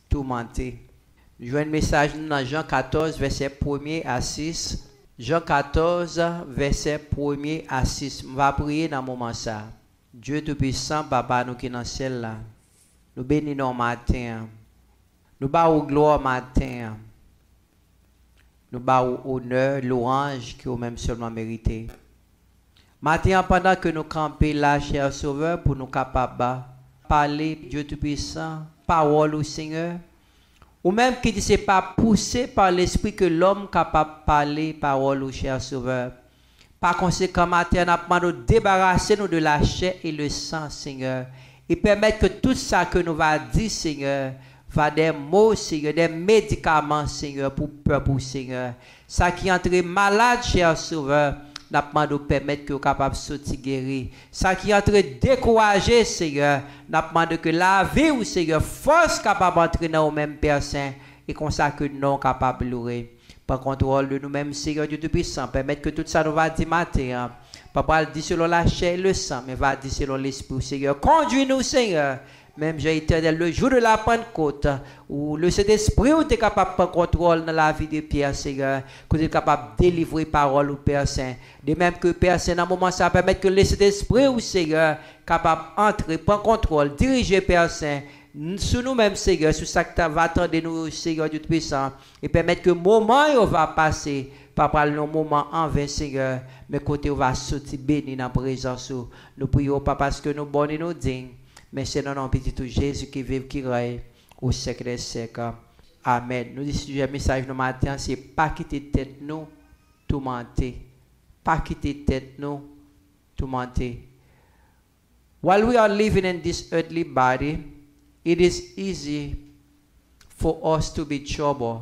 tourmentés. Je vois un message dans Jean 14, verset 1er à 6. Jean 14, verset 1er à 6. On va prier dans ce moment ça. Dieu Tout-Puissant, Papa, nous qui sommes dans le ciel là. Nous bénissons matin. Nous bavons gloire matin. Nous bavons honneur, louange qui est même seulement mérité. Matin, pendant que nous campons là, cher Sauveur, pour nous capables de parler, Dieu Tout-Puissant, parole au Seigneur, ou même qui dit c'est pas poussé par l'esprit que l'homme capable de parler parole au cher Sauveur. Par conséquent, matin, nous demandons de débarrasser nous de la chair et le sang, Seigneur, et permettre que tout ça que nous va dire, Seigneur, va des mots, Seigneur, des médicaments, Seigneur, pour peuple, Seigneur. Ça qui entre malade, cher Sauveur, nous demandons de permettre que vous capable de sortir guéri. Ça qui entre découragé, Seigneur, nous demandons que la vie, ou Seigneur, force capable d'entrer dans nous-mêmes, Père Saint, et comme ça que nous sommes capables de louer. Par contrôle de nous-mêmes, Seigneur Dieu Tout-Puissant, permettre que tout ça nous va dire matin. Papa dit selon la chair et le sang, mais va dire selon l'esprit, Seigneur. Conduis-nous, Seigneur. Même Dieu éternel, le jour de la Pentecôte, où le Saint-Esprit est capable de prendre contrôle dans la vie de Pierre, Seigneur, que tu es capable de délivrer parole au Père Saint. De même que Père Saint, dans ce moment, ça va permettre que le Saint-Esprit, ou Seigneur, capable d'entrer, prendre contrôle, diriger Père Saint, sur nous-mêmes, Seigneur, sur ça que va attendre nous, Seigneur Dieu Tout-Puissant, et permettre que le moment va passer, Papa, le moment en vain, Seigneur, mais côté on va sortir béni dans la présence. Nous prions, Papa, parce que nous bons et nous dignes. Mais c'est dans notre petit Jésus qui vit, qui règne au siècle des siècles. Amen. Nous disons le message de matin, c'est pas quitter tête nous, tourmenter. Pas quitter tête nous, tourmenter. While we are living in this earthly body, it is easy for us to be troubled.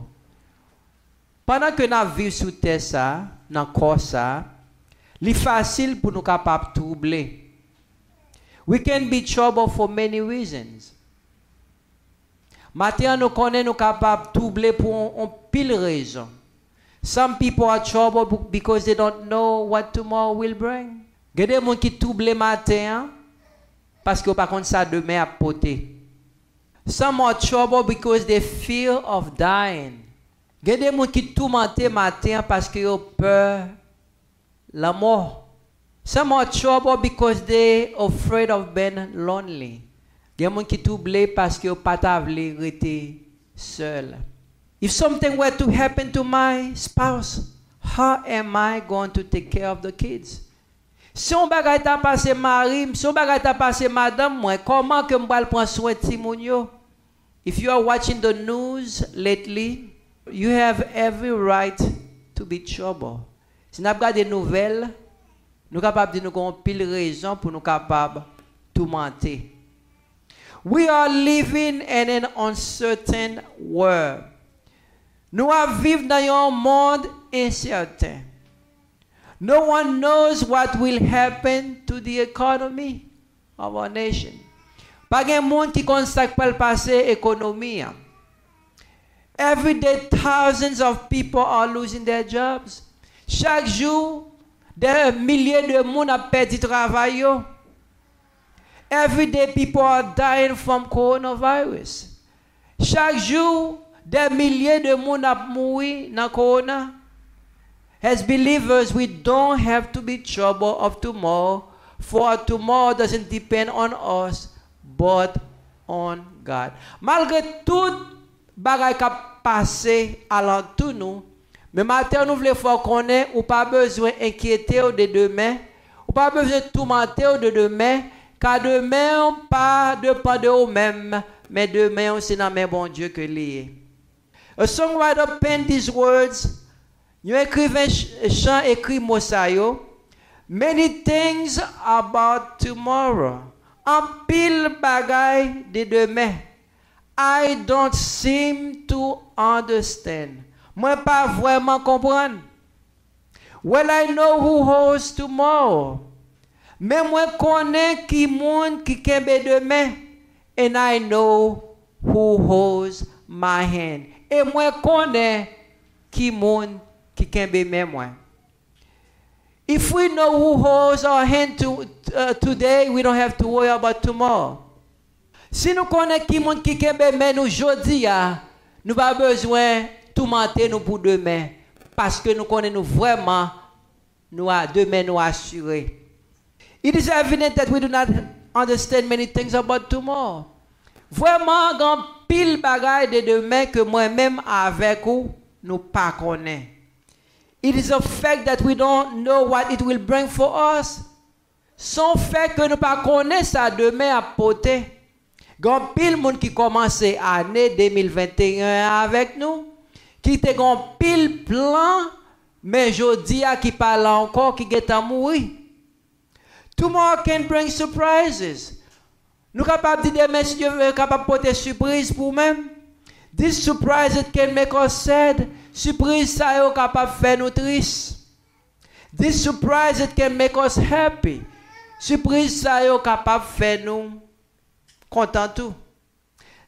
Pendant que nous vivons sous terre ça, dans le corps ça, c'est facile pour nous capables de troubler. We can be troubled for many reasons. Maintenant, nous connaissons nous capables de troubler pour une pile raison. Some people are troubled because they don't know what tomorrow will bring. Il y a des gens qui troublent matin parce qu'ils ne savent pas ça demain à porter. Some are troubled because they fear of dying. Il y a des gens qui tourmentent matin parce qu'ils ont peur de la mort. Some are troubled because they are afraid of being lonely. Il y a des gens qui troublent parce qu'ils n'ont pas voulu rester seuls. If something were to happen to my spouse, how am I going to take care of the kids? Si on bagay ta passé mari, si on bagay ta passé madame, moi, comment que m'bral prendre soin de Timonio? If you are watching the news lately, you have every right to be troubled. Si nous regardons des nouvelles, nous sommes capables de nous avoir pile raison pour nous capables de tourmenter. We are living in an uncertain world. Nous vivons dans un monde incertain. No one knows what will happen to the economy of our nation. Pas de monde qui constate pas le passé économie. Every day, thousands of people are losing their jobs. Chaque jour, des milliers de monde ont perdu travail. Every day, people are dying from coronavirus. Chaque jour, des milliers de monde ont mouru dans corona. As believers, we don't have to be troubled of tomorrow, for tomorrow doesn't depend on us, but on God. Malgré tout bagay qui passé à l'entour nous, mais matin nous voulons faire connaître ou pas besoin d'inquiéter de demain, ou pas besoin de tourmenter de demain, car demain pas dépend de vous-même, mais demain c'est dans le bon Dieu que lié. A songwriter penned these words. Nous écrivons chant écrit Mosayo. Many things about tomorrow. En pile bagay de demain. I don't seem to understand. Moi pas vraiment comprendre. Well, I know who holds tomorrow. Mais moi connais qui monde qui kembe demain. And I know who holds my hand. Et moi connais qui monde qui kembe moi. If we know who holds our hand today, we don't have to worry about tomorrow. Si nous connaissons qui monde qui kembe mais nous jodi nous pas besoin tout mentir nous pour demain parce que nous connaissons vraiment nous à demain nous assurer. It is evident that we do not understand many things about tomorrow. Vraiment grand pile bagaille de demain que moi-même avec vous nous pas connaît. It is a fact that we don't know what it will bring for us. Son fait que nous pas connaît ça demain à porter. Grand pile monde qui commence année 2021 avec nous, qui te grand pile plan, mais jodi a qui parle encore qui est à mourir. Tomorrow can bring surprises. Nous capables de dire, mais si Dieu est capable de porter surprise pour même. This surprise it can make us sad. Surprise ça est capable de faire nous tristes. This surprise it can make us happy. Surprise ça est capable de faire nous contents tout.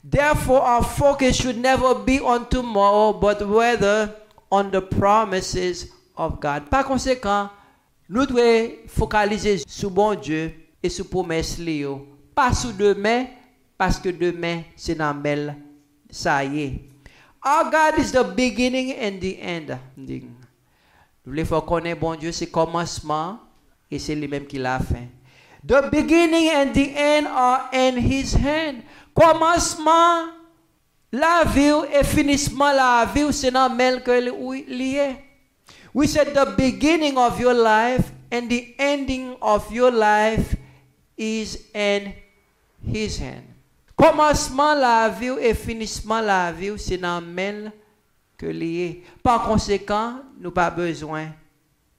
Therefore our focus should never be on tomorrow but rather on the promises of God. Par conséquent, nous devons focaliser sur bon Dieu et sur promesses liées. Pas sur demain, parce que demain, c'est dans le ça y est. Our God is the beginning and the end. Nous voulons faire connaître bon Dieu, c'est commencement et c'est lui-même qui l'a fait. The beginning and the end are in his hand. Commencement, la vie et finissement la vie, c'est dans le que lié. We said the beginning of your life and the ending of your life is in his hand. Commencement la vie et finissement la vie, c'est dans le que lié. Par conséquent, nous pas besoin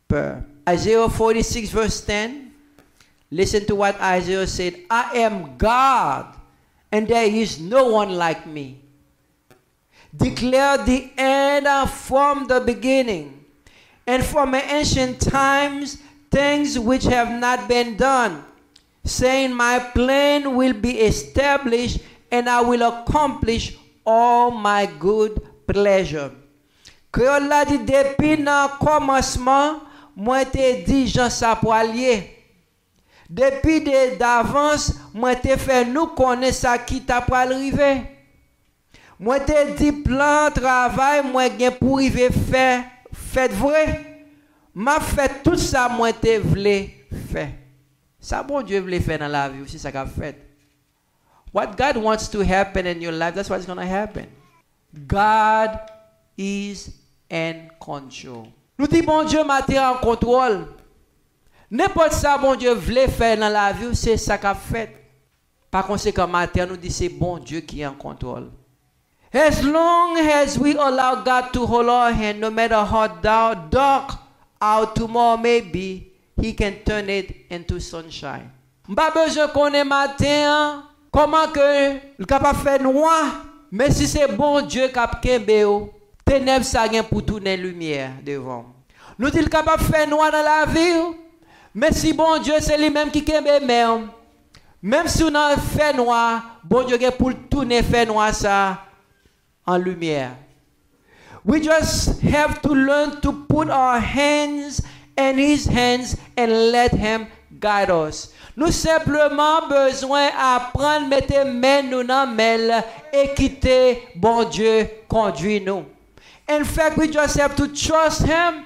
peur. Isaiah 46 verse 10. Listen to what Isaiah said. I am God and there is no one like me. Declare the end from the beginning and from ancient times things which have not been done, saying my plan will be established and I will accomplish all my good pleasure. Créole la dit depuis dans commencement, moi te dit Jean Sapoilier. Depuis d'avance, moi te fait nous connaître ça qui t'a pas arrivé. Moi te dit plan travail moi gen pour arriver faire fait vrai. M'a fait tout ça moi te voulais faire. Ça bon Dieu voulait faire dans la vie aussi ça qu'a fait. What God wants to happen in your life, that's what's going to happen. God is in control. Nous dit bon Dieu m'a en contrôle. N'importe ça bon Dieu voulait faire dans la vie, c'est ça qu'a fait. Par conséquent, matin nous dit c'est bon Dieu qui est en contrôle. As long as we allow God to hold our hand, no matter how dark our tomorrow may be, He can turn it into sunshine. M'pas besoin qu'on ait matin comment que le capable faire noir, mais si c'est bon Dieu qui a kembe ténèbres ça gain pour tourner lumière devant. Nous dit le capable faire noir dans la vie. Mais si bon Dieu c'est lui-même qui kembe même si on a fait noir, bon Dieu est pour tourner fait noir ça en lumière. We just have to learn to put our hands in his hands and let him guide us. Nous simplement besoin apprendre mettre main nous dans main et quitter bon Dieu conduit nous. In fact, we just have to trust him.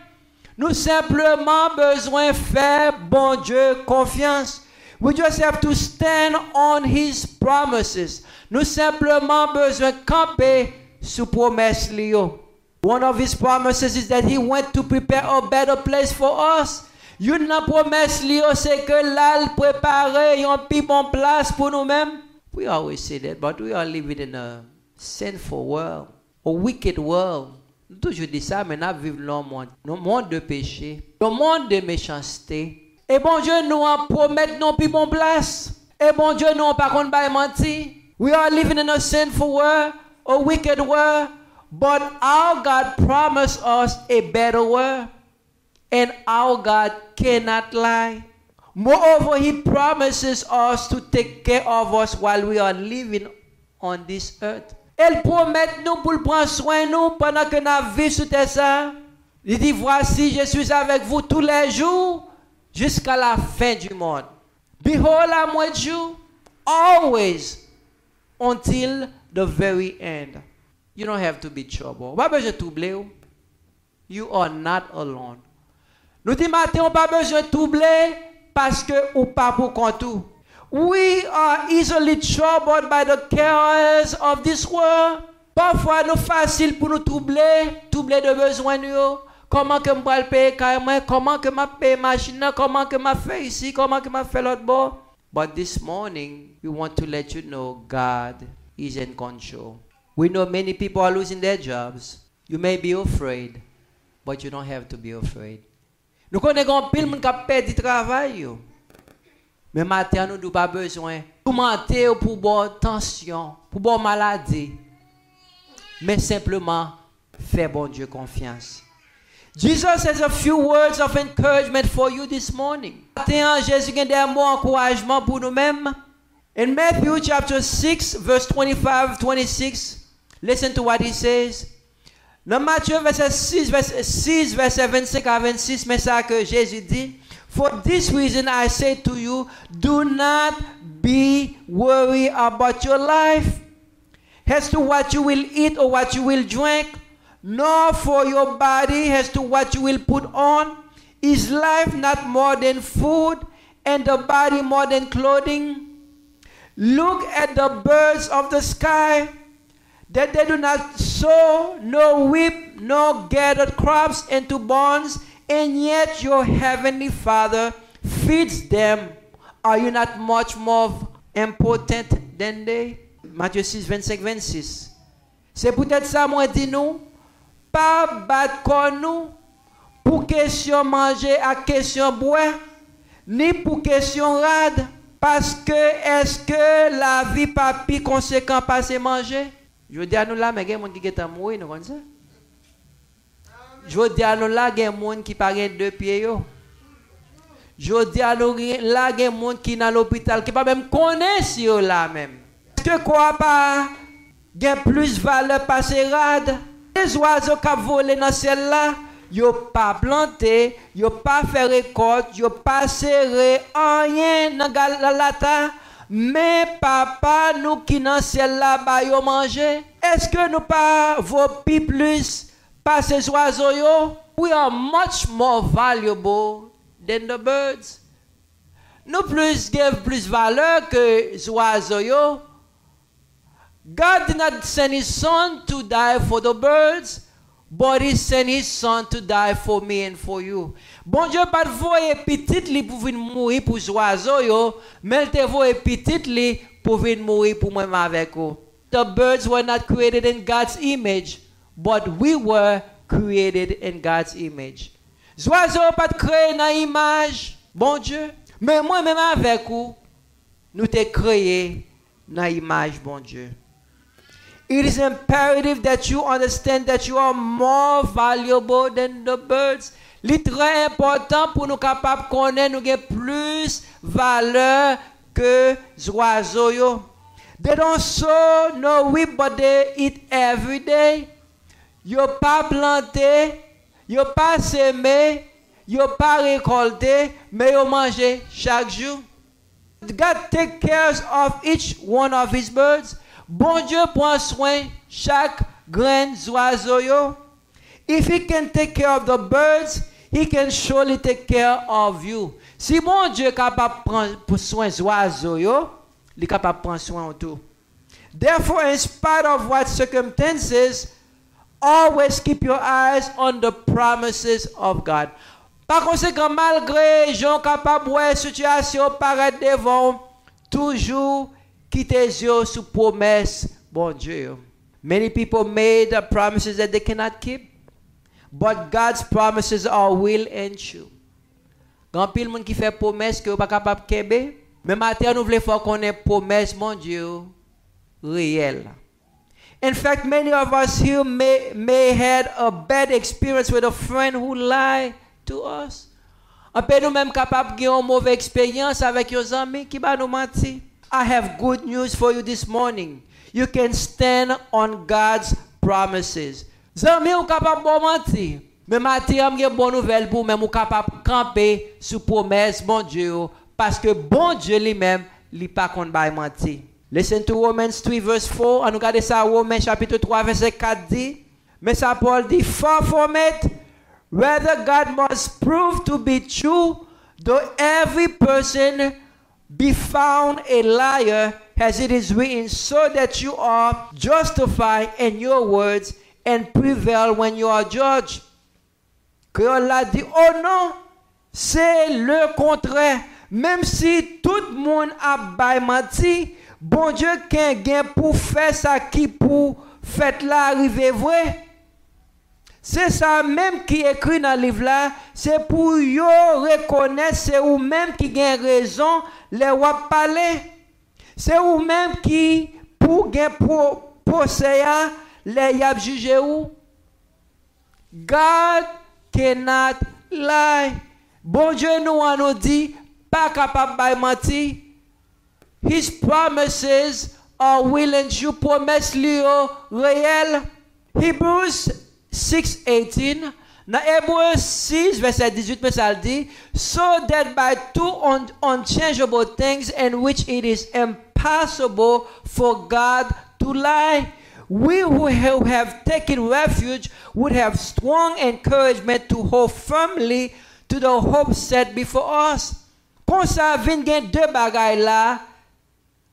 Nous simplement besoin faire bon Dieu confiance. We just have to stand on his promises. Nous simplement besoin camper sous promesse Lio. One of his promises is that he went to prepare a better place for us. Une promesse Lio c'est que là il prépare une plus bonne place pour nous-mêmes. We always say that, but we are living in a sinful world, a wicked world. Nous toujours dit ça, mais nous vivons dans le monde de péché, dans le monde de méchanceté. Et bon Dieu nous en promet non plus bonne place. Et bon Dieu nous en par contre pas menti. We are living in a sinful world, a wicked world, but our God promised us a better world. And our God cannot lie. Moreover, he promises us to take care of us while we are living on this earth. Elle promet nous pour prendre soin de nous pendant que nous vivons sur terre. Il dit, voici, je suis avec vous tous les jours jusqu'à la fin du monde. Behold, I'm with you always until the very end. You don't have to be troubled. Pas besoin de troubler. You are not alone. Nous disons matin, on pas besoin de troubler parce que ou pas pour compte. We are easily troubled by the cares of this world. Parfois, nous facile pour nous troubler de besoin nous. Comment que je vais payer carrément, comment que je paye machine, comment que je fais ici, comment que je fais l'autre bord. But this morning, we want to let you know God is in control. We know many people are losing their jobs. You may be afraid, but you don't have to be afraid. Nous connaissons pile monde qui a perdu travail. Mais maintenant, nous n'avons pas besoin de mentir pour bonne tension, pour bonne maladie. Mais simplement, fais bon Dieu confiance. Jesus has a few words of encouragement for you this morning. Jésus a des mots d'encouragement pour nous-mêmes. In Matthew chapter 6, verse 25-26, listen to what he says. Dans Matthieu verset 6, verset 25 à 26, mais ça que Jésus dit. For this reason I say to you, do not be worried about your life, as to what you will eat or what you will drink, nor for your body as to what you will put on. Is life not more than food, and the body more than clothing? Look at the birds of the sky, that they do not sow, nor reap, nor gather crops into barns, and yet your heavenly Father feeds them. Are you not much more important than they? Matthieu 6, 25-26. C'est peut-être ça, moi, dis nous. Pas battre comme nous pour question manger à question boire, ni pour question rade. Parce que est-ce que la vie pas plus conséquent passer manger? Je dis à nous là, mais il y a des gens qui sont morts, nous connaissons ça. Je dis à nous là, il y a des gens qui parlent deux pieds. Je dis à nous là, il y a des gens qui sont dans l'hôpital, qui ne peuvent même connaître si là même. Est-ce que quoi pas, il y a plus valeur passer rade? Les oiseaux qui volent dans celle-là, ils n'ont pas planté, ils n'ont pas fait récolte, ils n'ont pas serré rien dans la terre. Mais papa, nous qui dans celle-là, ils ont mangé. Est-ce que nous pas vaut plus par ces oiseaux? We are much more valuable than the birds. Nous give plus valeur que les oiseaux. God did not send his son to die for the birds, but he sent his son to die for me and for you. Bon Dieu pas voyer petit li pour venir mourir pour les oiseaux, mais il te voyer petit li pour venir mourir pour moi avec vous. The birds were not created in God's image, but we were created in God's image. Les oiseaux pas créés dans l'image, bon Dieu, mais moi même avec vous, nous te créés dans l'image, bon Dieu. It is imperative that you understand that you are more valuable than the birds. C'est très important pour nous capables de connaître nous avons plus valeur que les oiseaux. They don't sow no reap, but they eat every day. Yo pas planté, yo pas semé, yo pas récolté, mais yo mangé chaque jour. God take care of each one of his birds. Bon Dieu prend soin chaque grain d'oiseau. If he can take care of the birds, he can surely take care of you. Si bon Dieu est capable de prendre soin des oiseaux, il est capable de prendre soin de tout. Therefore, in spite of what circumstances, always keep your eyes on the promises of God. Par conséquent, malgré les gens capables de voir situation paraître devant, toujours quitter les yeux sous promesse, bon Dieu. Many people made promises that they cannot keep, but God's promises are real and true. Grand pile monde qui fait promesse que pas capable de kebe, mais maintenant nous voulons faire connaître promesse, mon Dieu, réelle. In fact, many of us here may had a bad experience with a friend who lied to us. On peut nous-mêmes capables de une mauvaise expérience avec nos amis qui va nous mentir. I have good news for you this morning. You can stand on God's promises. Zami ou capable de mentir. Mais mentir, j'ai une bonne nouvelle pour même ou capable de camper sous promesse, bon Dieu, parce que bon Dieu lui-même, il pas qu'on va mentir. Listen to Romans 3 verse 4. On regarde ça, Romains chapitre 3 verset 4 dit. Mais ça Paul dit, far from it, rather God must prove to be true, though every person be found a liar, as it is written, so that you are justified in your words and prevail when you are judged. Créole a dit, oh non, c'est le contraire. Même si tout le monde a menti, bon Dieu qu'un gain pour faire ça qui pour faire là arriver vrai. C'est ça même qui est écrit dans le livre là, c'est pour yo reconnaître c'est ou même qui a raison les wap parler. C'est ou même qui pour gain procès les y a jugé ou. God cannot lie. Bon Dieu nous dit pas capable de mentir. His promises are will and true. Promesse lui réel. Hebrews 6:18. Dans Hébreux 6 verset 18 mais ça dit, so that by two unchangeable things in which it is impossible for God to lie, we who have taken refuge would have strong encouragement to hold firmly to the hope set before us. Quand ça vient gen deux bagailles là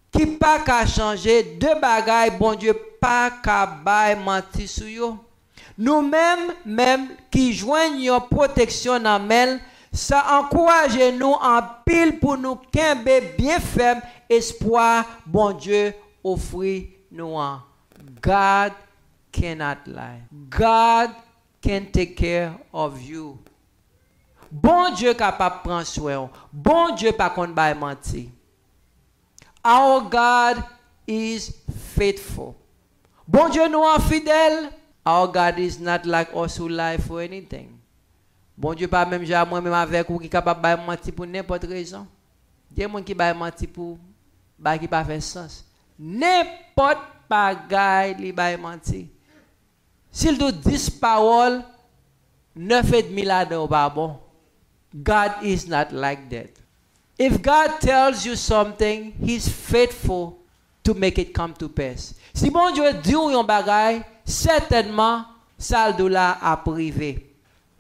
qui pas qu'à changer, deux bagailles bon Dieu pas qu'à bail mentir sur yo. Nous-mêmes même qui joignons protection dans mel, ça encourage nous en pile pour nous kembe bien ferme espoir bon Dieu offrir nous. God cannot lie. God can take care of you. Bon Dieu capable prendre soin. Bon Dieu pas qu'on bail mentir. Our God is faithful. Bon Dieu nous est fidèle. Our God is not like us who lie for anything. Bon Dieu pas même genre moi même avec ou qui capable bail mentir pour n'importe raison. Des gens qui bail mentir pour bail qui pas fait sens. N'importe bagaille li bail mentir. S'il doit 10 paroles 9,5 là-dedans pas bon. God is not like that. If God tells you something, He's faithful to make it come to pass. Si bon Dieu dit un bagay, certainement, ça doit a privé.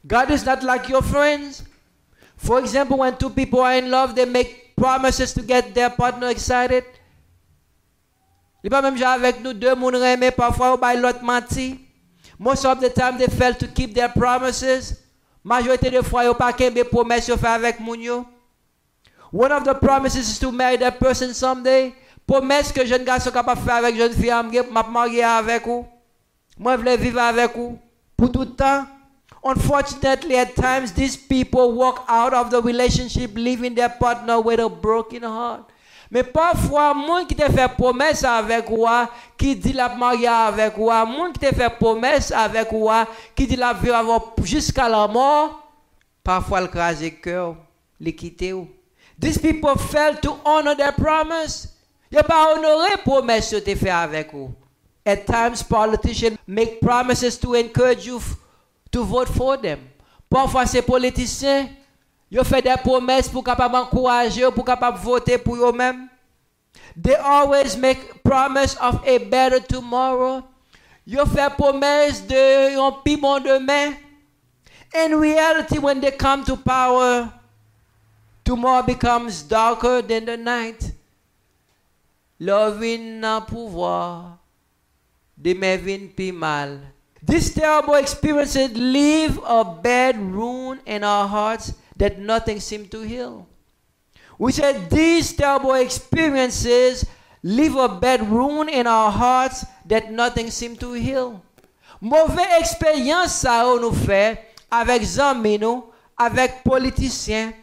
God is not like your friends. For example, when two people are in love, they make promises to get their partner excited. Il pas même genre avec nous deux moun remè parfois ou by l'autre menti. Most of the time they fail to keep their promises. Majorité de fois yo pas kembe promesse yo fait avec moun yo. One of the promises is to marry that person someday. Promesse que jeune garçon capable faire avec jeune fille m'a marié avec ou. Moi je veux vivre avec ou pour tout le temps. Unfortunately, at times these people walk out of the relationship leaving their partner with a broken heart. Mais parfois, moun qui te fait promesse avec toi, qui dit la marié avec toi, moun qui te fait promesse avec toi, qui dit la vie avant jusqu'à la mort, parfois le crase cœur, les quitter ou. These people fail to honor their promise. Ils n'ont pas honoré promesse que tu fait avec vous. At times, politicians make promises to encourage you to vote for them. Parfois, ces politiciens, ils font des promesses pour capable encourager, pour capable voter pour eux-mêmes. They always make promise of a better tomorrow. Ils font promesse de un plus bon demain. In reality, when they come to power, tomorrow becomes darker than the night. Loving n'a pouvoir, demain vient plus mal. These terrible experiences leave a bad wound in our hearts that nothing seems to heal. We said these terrible experiences leave a bad wound in our hearts that nothing seems to heal. Mauvaise expérience ça nous fait avec amis nous, avec politiciens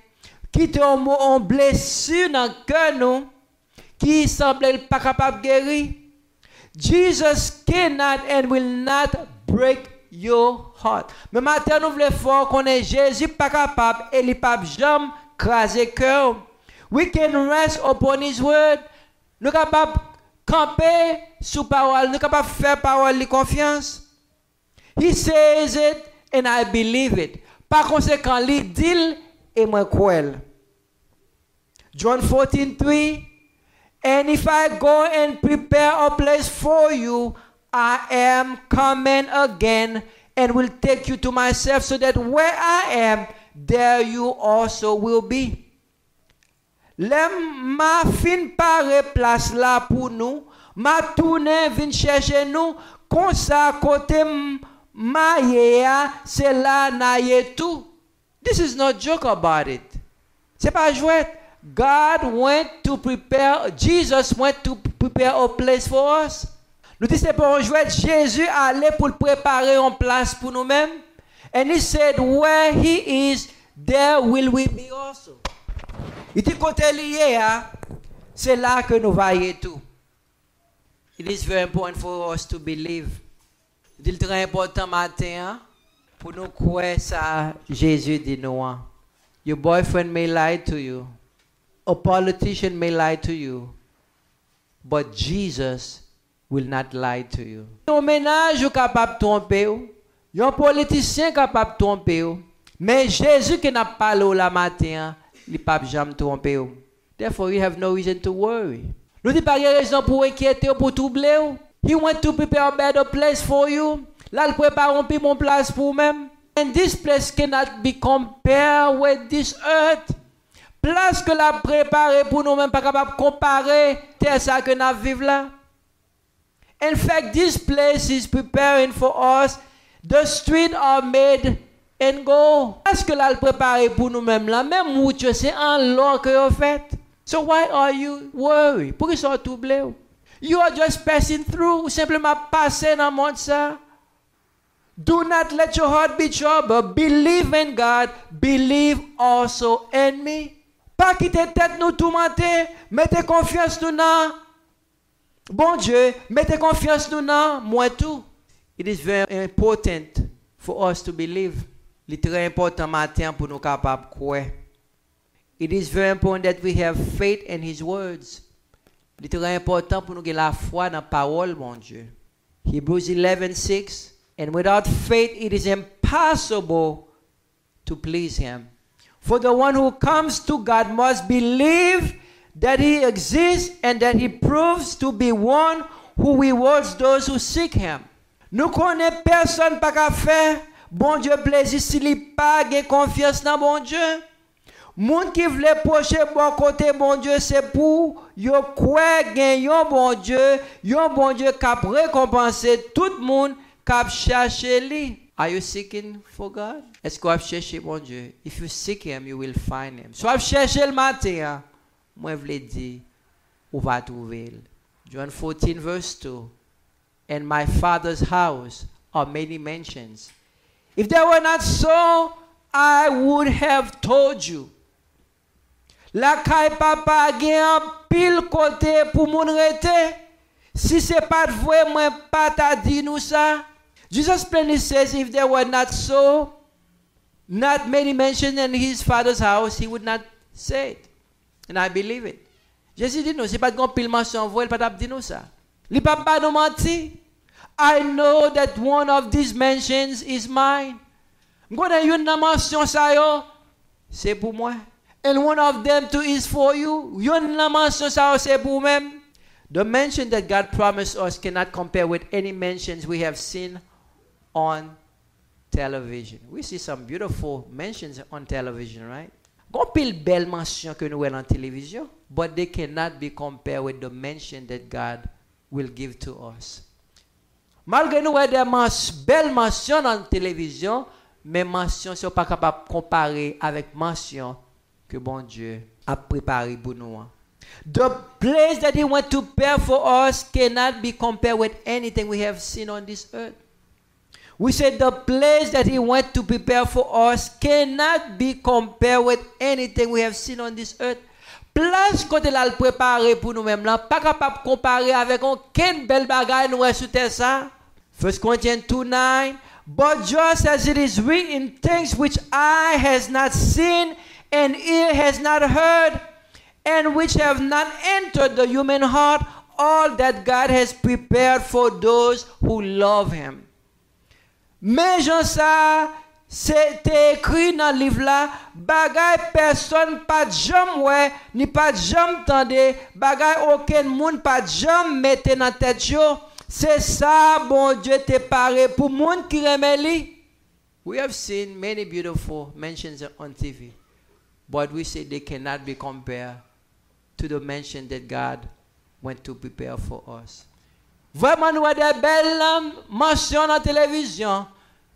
qui ont blessure dans le cœur nous, qui semblent pas capable de guérir. Jesus cannot and will not break your heart. Mais maintenant nous voulons fort qu'on est Jésus pas capable et il pas jamais craser cœur. We can rest upon his word. Nous capable camper sous parole, nous capable faire parole de confiance. He says it and I believe it. Par conséquent, il dit et moi crois. John 14:3 And if I go and prepare a place for you, I am coming again and will take you to myself, so that where I am, there you also will be. Lem ma fin pare place là pour nous, ma tourne vin chercher nous, comme ça côté ma yea, c'est là na ye tout. This is not joke about it. C'est pas jouet. God went to prepare, Jesus went to prepare a place for us. Nous disons c'est pas un jouet, Jésus allait pour préparer une place pour nous-mêmes. And he said, where he is, there will we be also. Il dit côté lié, c'est là que nous voyons tout. It is very important for us to believe. Il est très important matin pour nous croire ça Jésus dit nous. Your boyfriend may lie to you. A politician may lie to you. But Jesus will not lie to you. Un ménage est capable de tromper. Un politicien est capable de tromper. Mais Jésus qui n'a pas parlé la matin, il ne peut jamais tromper. Therefore, you have no reason to worry. Nous n'avons pas de raison pour inquiéter ou pour troubler. He went to prepare a better place for you. Là, il prépare une plus bonne place pour vous-même. And this place cannot be compared with this earth. Place que la préparée pour nous-mêmes, pas capable de comparer à ça que nous vivons là. In fact, this place is preparing for us. The streets are made in gold. Parce que là, le préparé pour nous-mêmes là, même route, c'est en l'or que vous faites. So why are you worried? Pourquoi ils sont troublés? You are just passing through, ou simplement passer dans le monde ça. Do not let your heart be troubled. Believe in God. Believe also in me. Pas quitter tête nous tourmenter. Mettez confiance nous dans bon Dieu. Mettez confiance nous dans moi tout. It is very important for us to believe. Il est très important matin pour nous capables de croire. It is very important that we have faith in His words. Il est très important pour nous avoir la foi dans la parole, mon Dieu. Hebrews 11:6. And without faith, it is impossible to please Him. For the one who comes to God must believe that He exists and that He proves to be one who rewards those who seek Him. Nous connaissons personne pas qu'à faire bon Dieu plaisir s'il n'a pas de confiance dans bon Dieu. Moun qui veut procher bon côté bon Dieu, c'est pour yo croire gagner bon Dieu qui a récompensé tout le monde qui a cherché lui. Are you seeking for God? Est-ce que vous cherchez bon Dieu? If you seek Him, you will find Him. Soit vous cherchez le matin, moi je vous dire, vous va trouver. John 14 verse 2. In my Father's house are many mansions. If they were not so, I would have told you. La caille papa gen pile côté pour moun rete. Si c'est pas vrai, moi pas t'a dit nous ça. Jesus plainly says, if there were not so, not many mentioned in His Father's house, He would not say it. And I believe it. Jésus dit nous, c'est pas de pile mention vrai, il pas t'a dit nous ça. Il pas pas nous menti. I know that one of these mentions is mine. M'gona yon nan mention ça yo, c'est pour moi. And one of them too is for you. Yon nan mention ça c'est pour même. The mention that God promised us cannot compare with any mentions we have seen on television. We see some beautiful mentions on television, right? Gon pile belle mention que nous voyons en télévision, but they cannot be compared with the mention that God will give to us. Malgré nous voyons des belles mentions en télévision, mais mentions ne sont pas capables de comparer avec mentions que bon Dieu a préparé pour nous. The place that He went to prepare for us cannot be compared with anything we have seen on this earth. We said the place that He went to prepare for us cannot be compared with anything we have seen on this earth. Place côté là le préparer pour nous-mêmes là, pas capable de comparer avec aucune belle bagaille nous sur terre ça. 1 Corinthians 2:9. But just as it is written, things which eye has not seen and ear has not heard, and which have not entered the human heart, all that God has prepared for those who love Him. Mais Jean ça, c'était écrit dans le livre là, bagay personne pas de jambe ouais, ni pas de jambe tendez, bagay aucun monde pas de jambe mettez dans tête yo. C'est ça bon Dieu t'est paré pour monde qui remet li. We have seen many beautiful mentions on TV, but we say they cannot be compared to the mention that God went to prepare for us. Vraiment nous avons des belles mentions dans la télévision.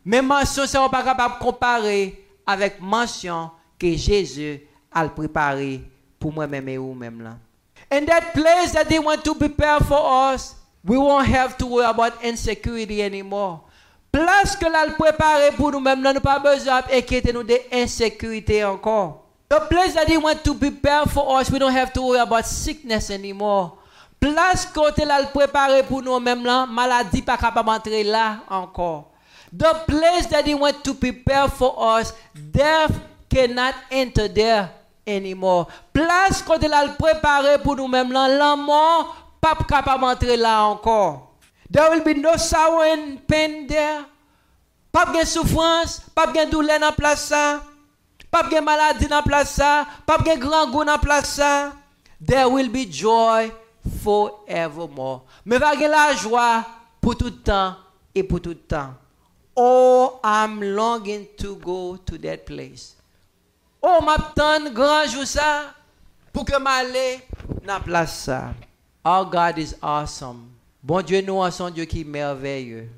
Mais mention, ça ne pas capable de comparer avec mention que Jésus a préparé pour moi-même et vous-même là. And that place that they want to prepare for us, we won't have to worry about insecurity anymore. Place que l'a préparé pour nous-mêmes, nous pas besoin d'inquiéter nous de insécurité encore. The place that they want to prepare for us, we don't have to worry about sickness anymore. Place que l'a préparé pour nous-mêmes là, maladie pas capable d'entrer là encore. The place that he went to prepare for us, death cannot enter there anymore. Place qu'on a préparé pour nous-mêmes, la mort pas capable d'entrer là encore. There will be no sorrow and pain there. Pas de souffrance, pas de douleur dans place ça. Pas de maladie dans place ça. Pas de grand goût dans place ça. There will be joy forevermore. Mais va y la joie pour tout temps et pour tout temps. Oh, I'm longing to go to that place. Oh, m'attends grand jour ça pour que m'aller dans place ça. Our God is awesome. Bon Dieu, nous sommes Dieu qui est merveilleux.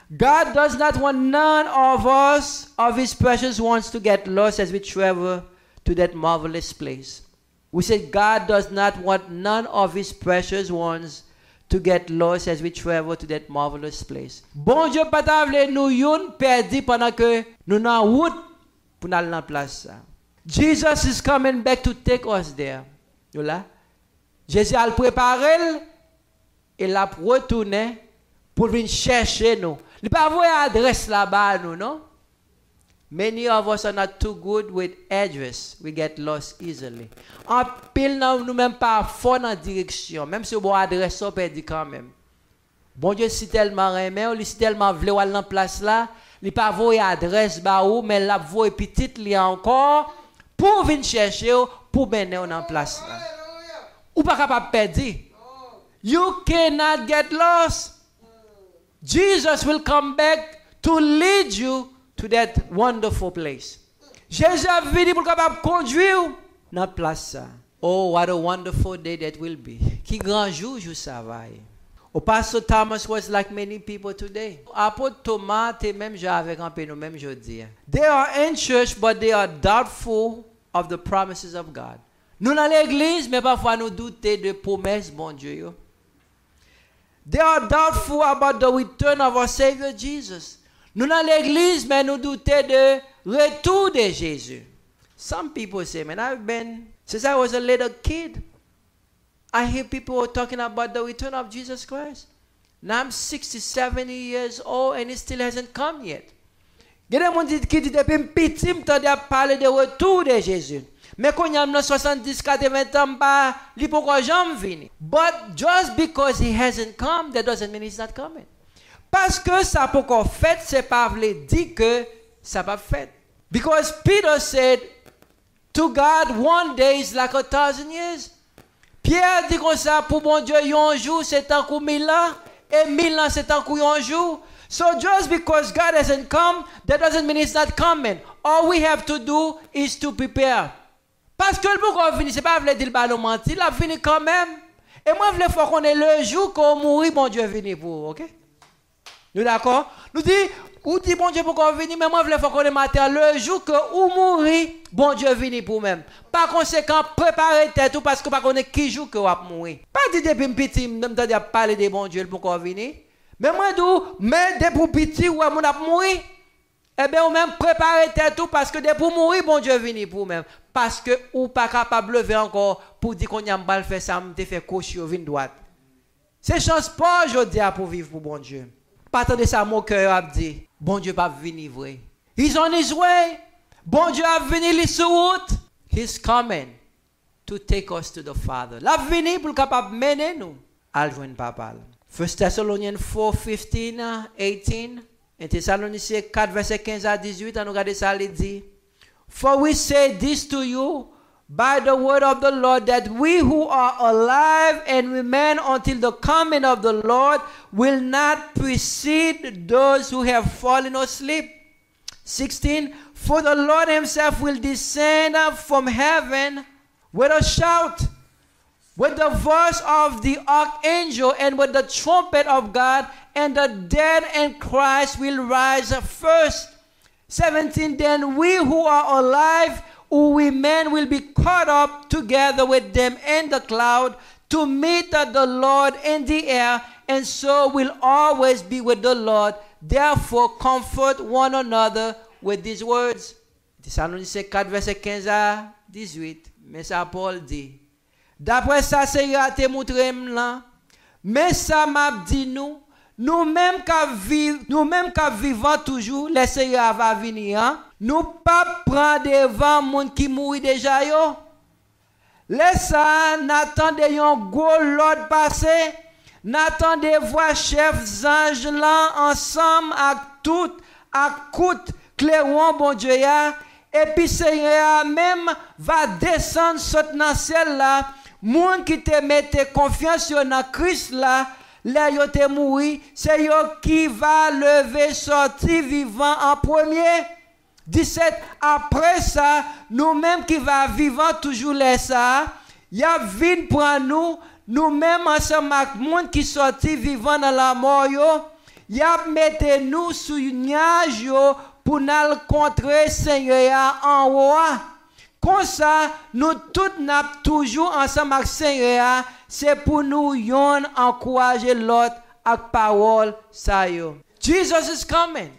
God does not want none of us, of His precious ones, to get lost as we travel to that marvelous place. We said God does not want none of His precious ones to get lost as we travel to that marvelous place. Bon Dieu pas t'avle nous yon perdu pendant que nous en route pour aller dans place ça. Jesus is coming back to take us there. You là? Jésus a préparé et l'a retourné pour venir chercher nous. Il pas voyer adresse là-bas nous, non? Many of us are not too good with address. We get lost easily. En pile nous même pas fort dans direction. Même si on a adresse on perd quand même. Bon Dieu si tellement aimé, ou si tellement voulait aller dans place là, il pas voyer adresse ba ou mais l'a voyer petite li encore pour venir chercher pour mener dans place là. Ou pas capable perdre. You cannot get lost. Jesus will come back to lead you to that wonderful place. Jésus a venu pour capable conduire dans place ça. Oh, what a wonderful day that will be. Qui grand jour ça va. Oh, Pastor Thomas was like many people today. Apôtre Thomas et même avec un peu nous même jeudi. They are in church but they are doubtful of the promises of God. Nous dans l'église mais parfois nous doutons de promesses bon Dieu. They are doubtful about the return of our Savior Jesus. Nous dans l'église, mais nous doutons de retour de Jésus. Some people say, man, I've been, since I was a little kid, I hear people talking about the return of Jesus Christ. Now I'm 60, 70 years old and it still hasn't come yet. Il y a des gens qui disent depuis petit, m'entendent parler de retour de Jésus. Mais quand il y a 70, 80 ans, il ne peut pas jamais venir. But just because he hasn't come, that doesn't mean he's not coming. Parce que ça peut qu'on fait, c'est pas dire que ça va fait. Because Peter said, to God, one day is like 1,000 years. Pierre dit comme ça, pour mon Dieu, un jour, c'est un coup 1000 ans, et 1000 ans, c'est un coup un jour. So just because God hasn't come, that doesn't mean it's not coming. All we have to do is to prepare. Parce que le pourquoi venir, c'est pas dire le ballon menti, il a fini quand même. Et moi, je veux qu'on ait le jour qu'on mourit, bon Dieu venir pour, ok? Nous d'accord? Nous dit, ou dit bon Dieu pourquoi venir, mais moi, je veux qu'on ait matin le jour que ou mourir, bon Dieu venir pour même. Par conséquent, préparez tête ou parce que pas qu'on est qui jour que va mourir. Pas dit depuis petit, m'entendez parler de bon Dieu pourquoi venir. Mais moi, mais depuis petit, ou mon a mourir. Eh bien, ou même préparer tête tout parce que dès pour mourir, bon Dieu venir pour même. Parce que ou pas capable de lever encore pour dire qu'on y a mal fait ça, me fait coucher au vin droite. C'est chance pas aujourd'hui pour vivre pour bon Dieu. Pas attendre ça mon cœur a dit, bon Dieu va venir vrai. He's on his way. Bon Dieu a venir les sur route. He's coming to take us to the Father. La venir pour capable mener nous à joindre papa. 1 Thessalonians 4:15, 18. En Thessaloniciens 4, verset 15 à 18, on regarde ça, il dit, For we say this to you by the word of the Lord, that we who are alive and remain until the coming of the Lord will not precede those who have fallen asleep. 16, For the Lord himself will descend from heaven with a shout, with the voice of the archangel, and with the trumpet of God, and the dead in Christ will rise first. 17, Then we who are alive, who remain, will be caught up together with them in the cloud to meet the Lord in the air, and so will always be with the Lord. Therefore, comfort one another with these words. Thessaloniciens 4, verset 15 à 18. Mais ça, Paul dit, d'après ça, Seigneur te montré là, mais ça m'a dit nous-mêmes qui vivons toujours, le Seigneur va venir, hein? Nous pas prendre devant monde qui mourit déjà yo. Laisse ça, n'attendez un gros lot passer, n'attendez voir chefs anges là ensemble à tout, à coûte clairon bon Dieu ya, et puis Seigneur même va descendre sur dans ciel là, monde qui te mette confiance dans Christ là. Là, yo te mouri, c'est yo qui va lever, sortir vivant en premier. 17, après ça, nous-mêmes qui va vivant toujours les ça, y a vin pour nous-mêmes ensemble avec monde qui sorti vivant dans la mort yo, y a mette nous sous nuage yo pour nous rencontrer Seigneur en haut. Comme ça, nous tous n'a toujours ensemble avec Seigneur. C'est pour nous encourager l'autre avec parole ça yo. Jesus is coming.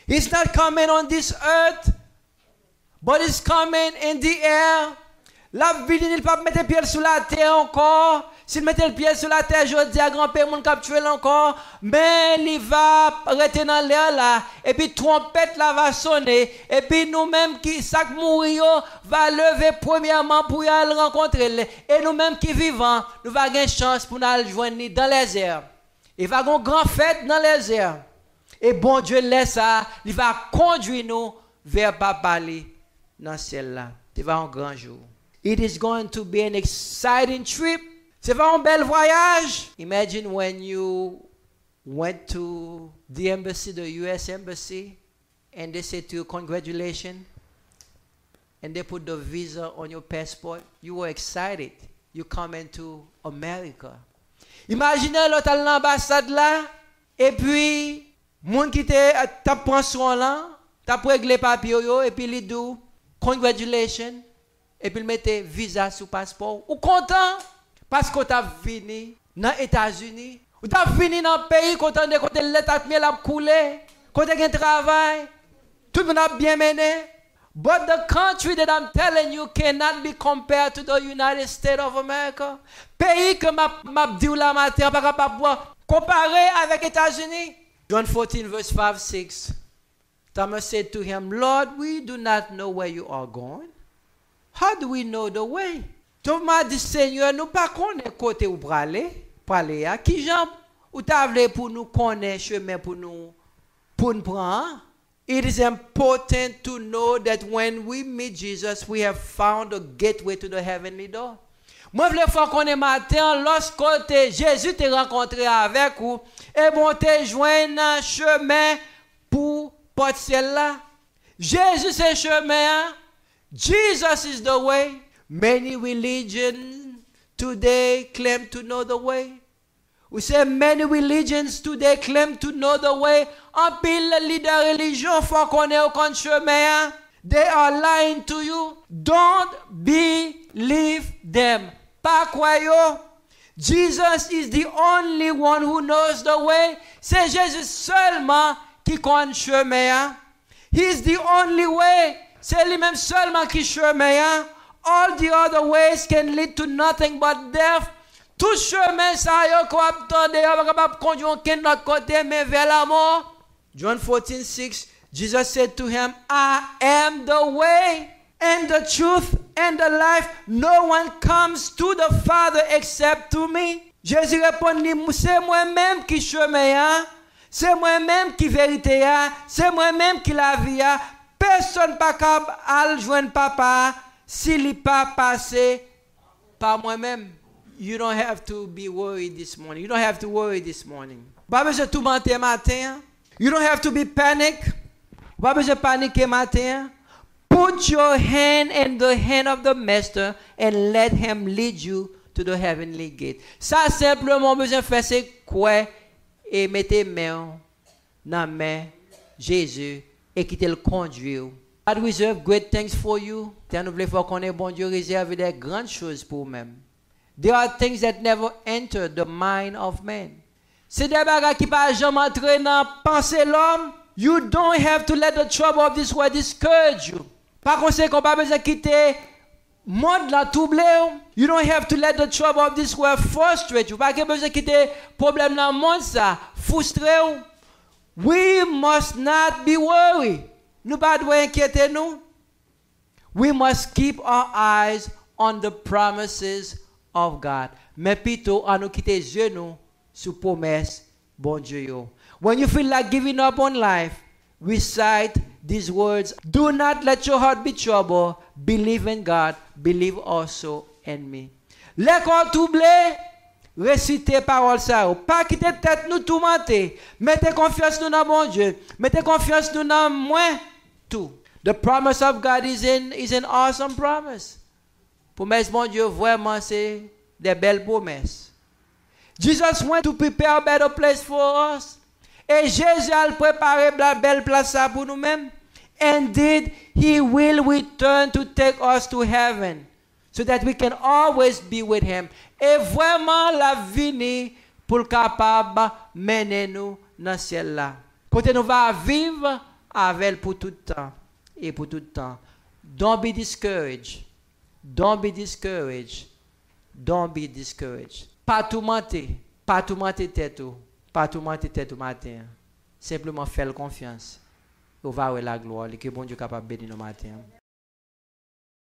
He's not coming on this earth, but he's coming in the air. La vie il pas mettre pied sur la terre encore. S'il mettait le pied sur la terre, je dis à grand-père mon cap tuer encore, mais il va rester dans l'air là et puis trompette là va sonner et puis nous-mêmes qui sac mourir va lever premièrement pour y aller rencontrer et nous-mêmes qui vivons, nous va gagner chance pour nous joindre dans les airs. Il va avoir une grande fête dans les airs. Et bon Dieu laisse ça, il va conduire nous vers Papa dans le ciel là. Il va un grand jour. It is going to be an exciting trip. C'est pas un bel voyage. Imagine when you went to the embassy, the U.S. embassy, and they said to you, congratulations, and they put the visa on your passport. You were excited. You come into America. Imaginez l'autre à l'ambassade là, et puis, moun qui t'a pris soin là, t'a pris les papiers et puis il dit, congratulations, et puis il mettait visa sur passeport. Ou content? Parce que tu as venu dans les États-Unis, tu as venu dans le pays, quand l'État a coulé, quand tu as un travail, tout le monde a bien mené. But the country that I'm telling you cannot be compared to the United States of America. Pays que m'a dit la matin, pas capable comparer avec les États-Unis. John 14, verse 5, 6. Thomas said to him, Lord, we do not know where you are going. How do we know the way? Thomas dit, Seigneur, nous pas connaître côté où pour aller à qui jambe ou t'avle pour nous connaître chemin pour nous prendre. It is important to know that when we meet Jesus, we have found a gateway to the heavenly door. Moi, je veux qu'on est matin, lorsque Jésus t'a rencontré avec vous, et bon, t'es joint un chemin pour porter celle-là. Jésus, c'est le chemin. Jesus is the way. Many religions today claim to know the way. We say many religions today claim to know the way. En pile leader religion faut qu'on ait aucun chemin. They are lying to you. Don't believe them. Pas croyez. Jesus is the only one who knows the way. C'est Jésus seulement qui connaît chemin. He is the only way. C'est lui-même seulement qui chemin. All the other ways can lead to nothing but death. Tout chemin ça yo ko attendre yo capable conduire aucun autre côté mais vers la mort. John 14, 6, Jesus said to him, I am the way and the truth and the life. No one comes to the Father except to me. Jésus répondit, c'est moi-même qui chemin, C'est moi-même qui vérité, c'est moi-même qui la vie. Personne pas capable de joindre papa s'il n'est pas passé par moi-même. You don't have to be worried this morning. You don't have to worry this morning. Pas besoin de tout mentir matin. You don't have to be panic. Pas besoin de paniquer matin. Put your hand in the hand of the master and let him lead you to the heavenly gate. Ça simplement besoin faire c'est quoi et mettez main dans main Jésus et quitter le conduire. God reserve great things for you. Nous voulons voir qu'on est bon Dieu réserve des grandes choses pour vous-même. There are things that never enter the mind of man. C'est des bagages qui pas jamais entrer dans penser l'homme. You don't have to let the trouble of this world discourage you. Par conséquent, pas besoin de quitter monde la troublé. You don't have to let the trouble of this world frustrate you. Pas besoin de quitter problème dans le monde ça frustrer. We must not be worried. Nous pas doit inquiéter nous. We must keep our eyes on the promises of God. Mais plutôt à nous quitter yeux nous sous promesse bon Dieu. When you feel like giving up on life, recite these words. Do not let your heart be troubled. Believe in God. Believe also in me. Les corps troublés, récitez parole ça. Pas quitter tête nous tourmenter. Mettez confiance nous dans bon Dieu. Mettez confiance nous dans moi tout. The promise of God is an awesome promise. Promesse bon Dieu vraiment c'est des belles promesses. Jesus went to prepare a better place for us. Et Jésus a préparé la belle place pour nous-mêmes. Indeed, he will return to take us to heaven so that we can always be with him. Et vraiment la vie pour capable mener nous dans le ciel là. Côté nous va vivre avec pour tout temps et pour tout temps. Don't be discouraged. Don't be discouraged. Don't be discouraged. Pas tout mentir tête. Pas tout mentir tête au matin. Simplement faire confiance. On va avoir la gloire. Et que bon Dieu capable de bénir nos matins.